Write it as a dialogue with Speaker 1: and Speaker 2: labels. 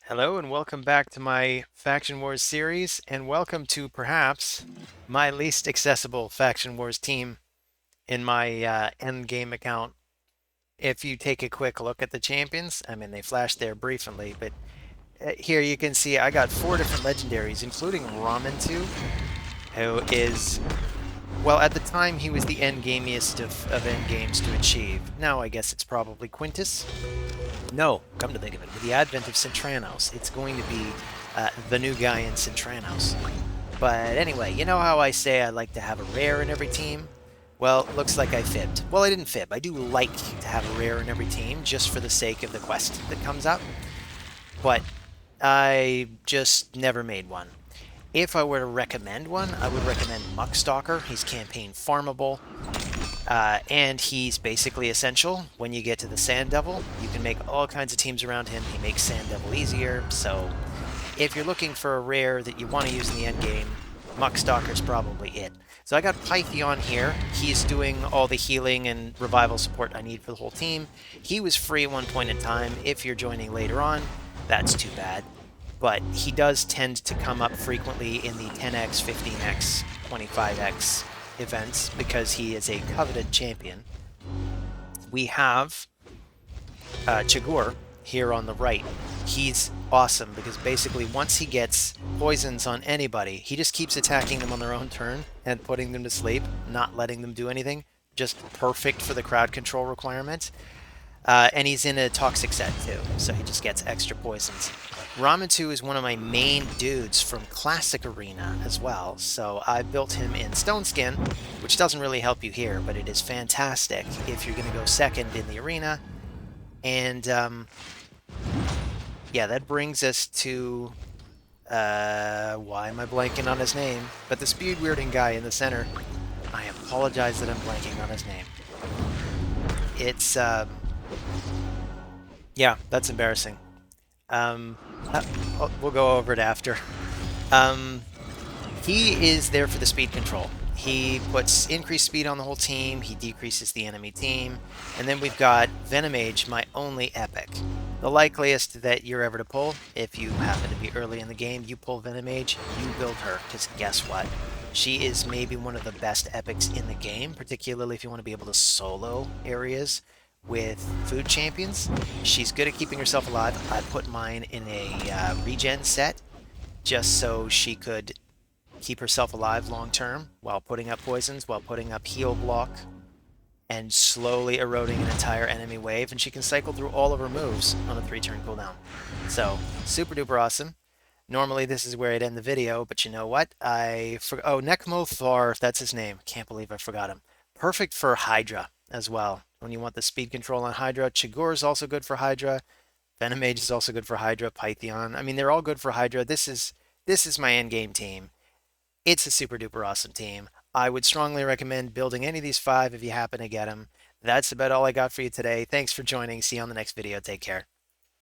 Speaker 1: Hello and welcome back to my Faction Wars series, and welcome to perhaps my least accessible Faction Wars team in my Endgame account. If you take a quick look at the champions, I mean, they flashed there briefly, but here you can see I got four different legendaries, including Ramen 2, who is, well, at the time he was the endgamiest of endgames to achieve. Now I guess it's probably Quintus. No, come to think of it, with the advent of Centranos, it's going to be the new guy in Centranos. But anyway, you know how I say I like to have a rare in every team? Well, looks like I fibbed. Well, I didn't fib. I do like to have a rare in every team just for the sake of the quest that comes up. But I just never made one. If I were to recommend one, I would recommend Muckstalker. He's campaign farmable. And he's basically essential. When you get to the Sand Devil, you can make all kinds of teams around him. He makes Sand Devil easier, so if you're looking for a rare that you want to use in the end game, Muckstalker's probably it. So I got Pytheon here. He's doing all the healing and revival support I need for the whole team. He was free at one point in time. If you're joining later on, that's too bad. But he does tend to come up frequently in the 10x, 15x, 25x events because he is a coveted champion. We have Chagur here on the right. He's awesome because basically once he gets poisons on anybody, he just keeps attacking them on their own turn and putting them to sleep, not letting them do anything. Just perfect for the crowd control requirement. And he's in a toxic set too, so he just gets extra poisons. Ramen 2 is one of my main dudes from Classic Arena as well, so I built him in Stone Skin, which doesn't really help you here, but it is fantastic if you're going to go second in the arena. And yeah, that brings us to why am I blanking on his name? But the speed weirding guy in the center. I apologize that I'm blanking on his name. It's yeah, that's embarrassing. We'll go over it after. Um, he is there for the speed control. He puts increased speed on the whole team, he decreases the enemy team, and then we've got Venomage, my only epic. The likeliest that you're ever to pull, if you happen to be early in the game, you pull Venomage, you build her, because guess what? She is maybe one of the best epics in the game, particularly if you want to be able to solo areas with food champions. She's good at keeping herself alive. I put mine in a regen set just so she could keep herself alive long term while putting up poisons, while putting up heal block, and slowly eroding an entire enemy wave. And she can cycle through all of her moves on a 3-turn cooldown. So, super duper awesome. Normally this is where I'd end the video, but you know what? Oh, Nekmothar, that's his name. Can't believe I forgot him. Perfect for Hydra as well. When you want the speed control on Hydra, Chagur is also good for Hydra. Venomage is also good for Hydra. Pytheon. I mean, they're all good for Hydra. This is my end game team. It's a super duper awesome team. I would strongly recommend building any of these 5 if you happen to get them. That's about all I got for you today. Thanks for joining. See you on the next video. Take care.